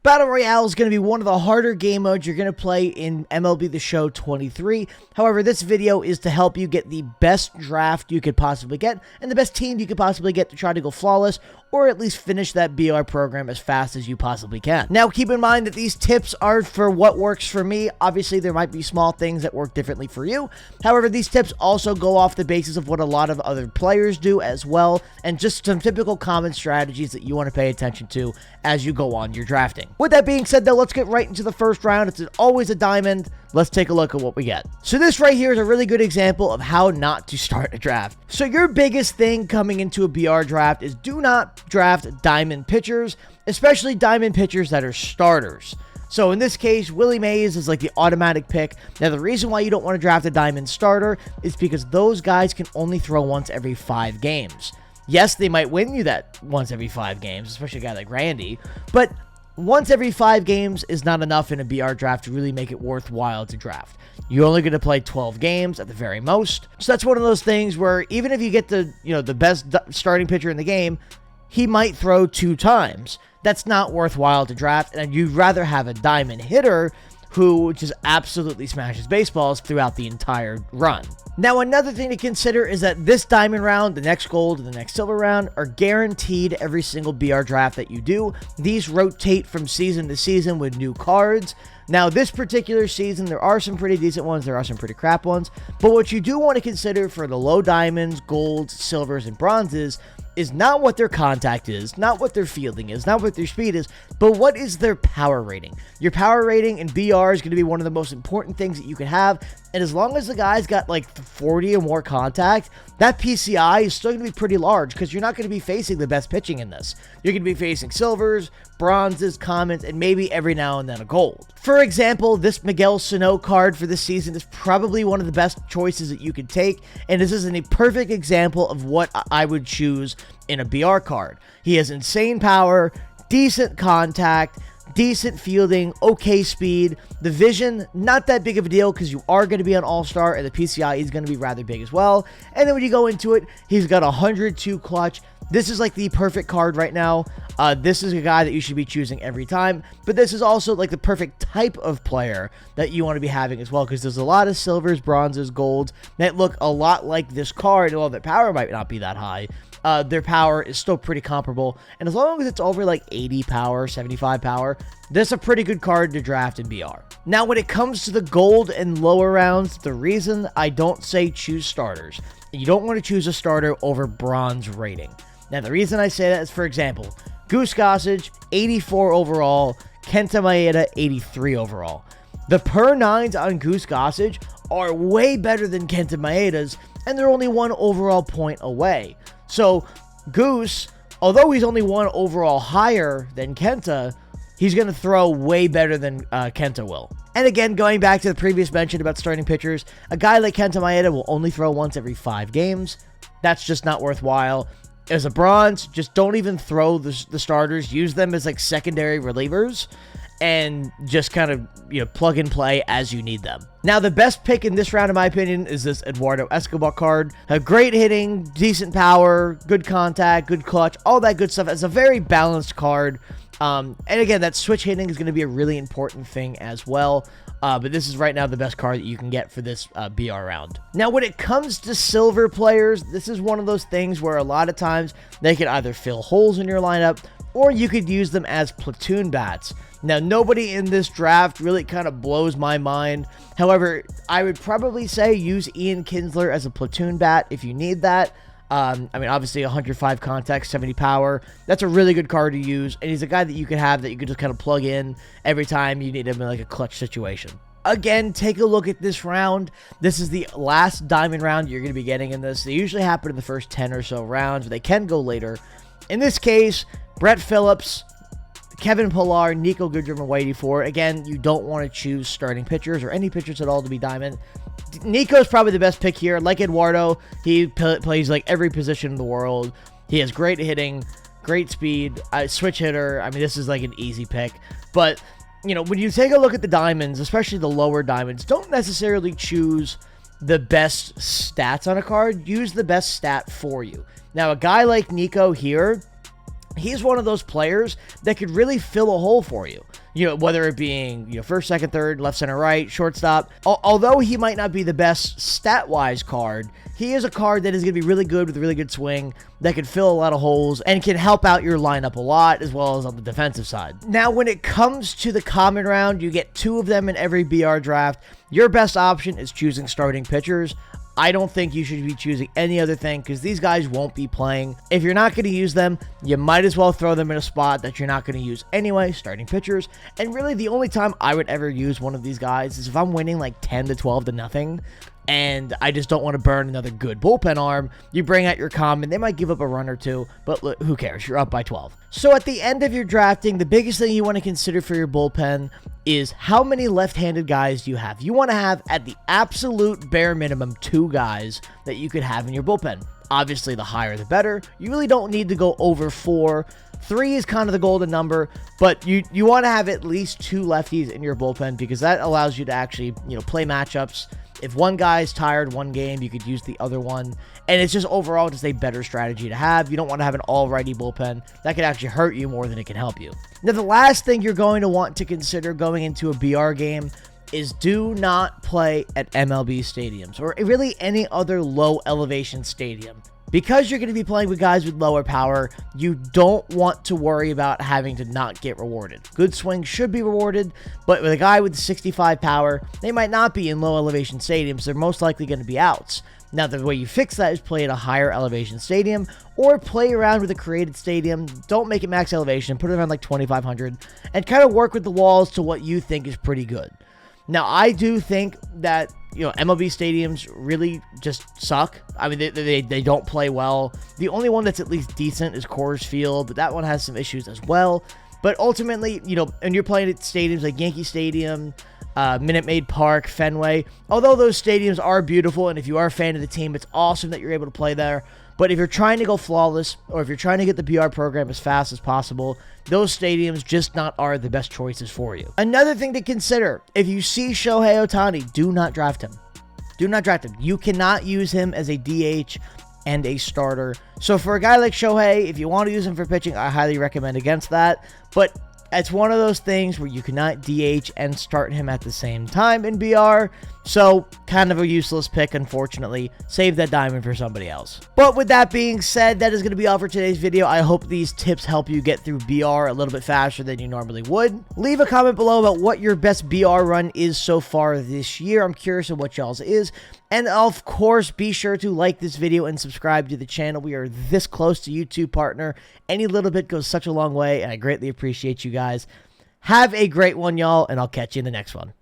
Battle Royale is going to be one of the harder game modes you're going to play in MLB The Show 23. However, this video is to help you get the best draft you could possibly get and the best team you could possibly get to try to go flawless or at least finish that BR program as fast as you possibly can. Now, keep in mind that these tips are for what works for me. Obviously, there might be small things that work differently for you. However, these tips also go off the basis of what a lot of other players do as well, and just some typical common strategies that you want to pay attention to as you go on your drafting. With that being said, though, let's get right into the first round. It's always a diamond. Let's take a look at what we get. So this right here is a really good example of how not to start a draft. So your biggest thing coming into a BR draft is do not draft diamond pitchers, especially diamond pitchers that are starters. So in this case, Willie Mays is like the automatic pick. Now, the reason why you don't want to draft a diamond starter is because those guys can only throw once every 5 games. Yes, they might win you that once every 5 games, especially a guy like Randy, but once every 5 games is not enough in a BR draft to really make it worthwhile to draft. You're only going to play 12 games at the very most. So that's one of those things where even if you get the best starting pitcher in the game, he might throw 2 times. That's not worthwhile to draft, and you'd rather have a diamond hitter who just absolutely smashes baseballs throughout the entire run. Now, another thing to consider is that this diamond round, the next gold, and the next silver round are guaranteed every single BR draft that you do. These rotate from season to season with new cards. Now, this particular season, there are some pretty decent ones, there are some pretty crap ones, but what you do want to consider for the low diamonds, golds, silvers, and bronzes is not what their contact is, not what their fielding is, not what their speed is, but what is their power rating. Your power rating in BR is going to be one of the most important things that you can have, and as long as the guy's got like 40 or more contact, that PCI is still going to be pretty large because you're not going to be facing the best pitching in this. You're going to be facing silvers, bronzes, commons, and maybe every now and then a gold. For example, this Miguel Sano card for this season is probably one of the best choices that you could take, and this is a perfect example of what I would choose in a BR card. He has insane power, decent contact, decent fielding, okay speed. The vision, not that big of a deal because you are going to be an all-star and the PCI is going to be rather big as well. And then when you go into it, he's got 102 clutch. This is like the perfect card right now. This is a guy that you should be choosing every time, but this is also like the perfect type of player that you want to be having as well, because there's a lot of silvers, bronzes, golds that look a lot like this card. Well, their power might not be that high. Their power is still pretty comparable, and as long as it's over like 80 power, 75 power, this is a pretty good card to draft in BR. Now, when it comes to the gold and lower rounds, the reason I don't say choose starters, you don't want to choose a starter over bronze rating. Now, the reason I say that is, for example, Goose Gossage, 84 overall, Kenta Maeda, 83 overall. The per 9s on Goose Gossage are way better than Kenta Maeda's, and they're only 1 overall point away. So, Goose, although he's only 1 overall higher than Kenta, he's going to throw way better than Kenta will. And again, going back to the previous mention about starting pitchers, a guy like Kenta Maeda will only throw once every 5 games. That's just not worthwhile. As a bronze, just don't even throw the starters. Use them as like secondary relievers and just kind of, plug and play as you need them. Now, the best pick in this round, in my opinion, is this Eduardo Escobar card. A great hitting, decent power, good contact, good clutch, all that good stuff. It's a very balanced card. And again, that switch hitting is going to be a really important thing as well. But this is right now the best card that you can get for this BR round. Now, when it comes to silver players, this is one of those things where a lot of times they can either fill holes in your lineup or you could use them as platoon bats. Now, nobody in this draft really kind of blows my mind. However, I would probably say use Ian Kinsler as a platoon bat if you need that. Obviously 105 contact, 70 power. That's a really good card to use, and he's a guy that you could have that you could just kind of plug in every time you need him in like a clutch situation. Again, take a look at this round. This is the last diamond round you're going to be getting in this. They usually happen in the first 10 or so rounds, but they can go later. In this case, Brett Phillips, Kevin Pillar, Nico Goodrum, and Whitey Ford. Again, you don't want to choose starting pitchers or any pitchers at all to be diamond. Nico's probably the best pick here. Like Eduardo, he plays like every position in the world. He has great hitting, great speed, switch hitter. This is like an easy pick. But, when you take a look at the diamonds, especially the lower diamonds, don't necessarily choose the best stats on a card. Use the best stat for you. Now, a guy like Nico here, he's one of those players that could really fill a hole for you. whether it being, first, second, third, left, center, right, shortstop. Although he might not be the best stat-wise card, he is a card that is going to be really good with a really good swing that can fill a lot of holes and can help out your lineup a lot, as well as on the defensive side. Now, when it comes to the common round, you get 2 of them in every BR draft. Your best option is choosing starting pitchers. I don't think you should be choosing any other thing because these guys won't be playing. If you're not going to use them, you might as well throw them in a spot that you're not going to use anyway, starting pitchers. And really, the only time I would ever use one of these guys is if I'm winning like 10 to 12 to nothing, and I just don't want to burn another good bullpen arm. You bring out your common, they might give up a run or two, but look, who cares? You're up by 12. So at the end of your drafting, the biggest thing you want to consider for your bullpen is how many left-handed guys do you have. You want to have, at the absolute bare minimum, 2 guys that you could have in your bullpen. Obviously, the higher the better. You really don't need to go over 4. 3 is kind of the golden number, but you want to have at least 2 lefties in your bullpen because that allows you to actually, play matchups. If one guy's tired one game, you could use the other one. And it's just overall just a better strategy to have. You don't want to have an all-righty bullpen. That could actually hurt you more than it can help you. Now, the last thing you're going to want to consider going into a BR game is do not play at MLB stadiums or really any other low elevation stadium. Because you're going to be playing with guys with lower power, you don't want to worry about having to not get rewarded. Good swings should be rewarded, but with a guy with 65 power, they might not be in low elevation stadiums. They're most likely going to be outs. Now, the way you fix that is play at a higher elevation stadium or play around with a created stadium. Don't make it max elevation. Put it around like 2,500 and kind of work with the walls to what you think is pretty good. Now, I do think that, MLB stadiums really just suck. I mean, they don't play well. The only one that's at least decent is Coors Field, but that one has some issues as well. But ultimately, and you're playing at stadiums like Yankee Stadium, Minute Maid Park, Fenway. Although those stadiums are beautiful, and if you are a fan of the team, it's awesome that you're able to play there. But if you're trying to go flawless, or if you're trying to get the BR program as fast as possible, those stadiums just not are the best choices for you. Another thing to consider, if you see Shohei Ohtani, do not draft him. Do not draft him. You cannot use him as a DH and a starter. So for a guy like Shohei, if you want to use him for pitching, I highly recommend against that. But it's one of those things where you cannot DH and start him at the same time in BR. So, kind of a useless pick, unfortunately. Save that diamond for somebody else. But with that being said, that is going to be all for today's video. I hope these tips help you get through BR a little bit faster than you normally would. Leave a comment below about what your best BR run is so far this year. I'm curious of what y'all's is. And of course, be sure to like this video and subscribe to the channel. We are this close to YouTube partner. Any little bit goes such a long way, and I greatly appreciate you guys. Have a great one, y'all, and I'll catch you in the next one.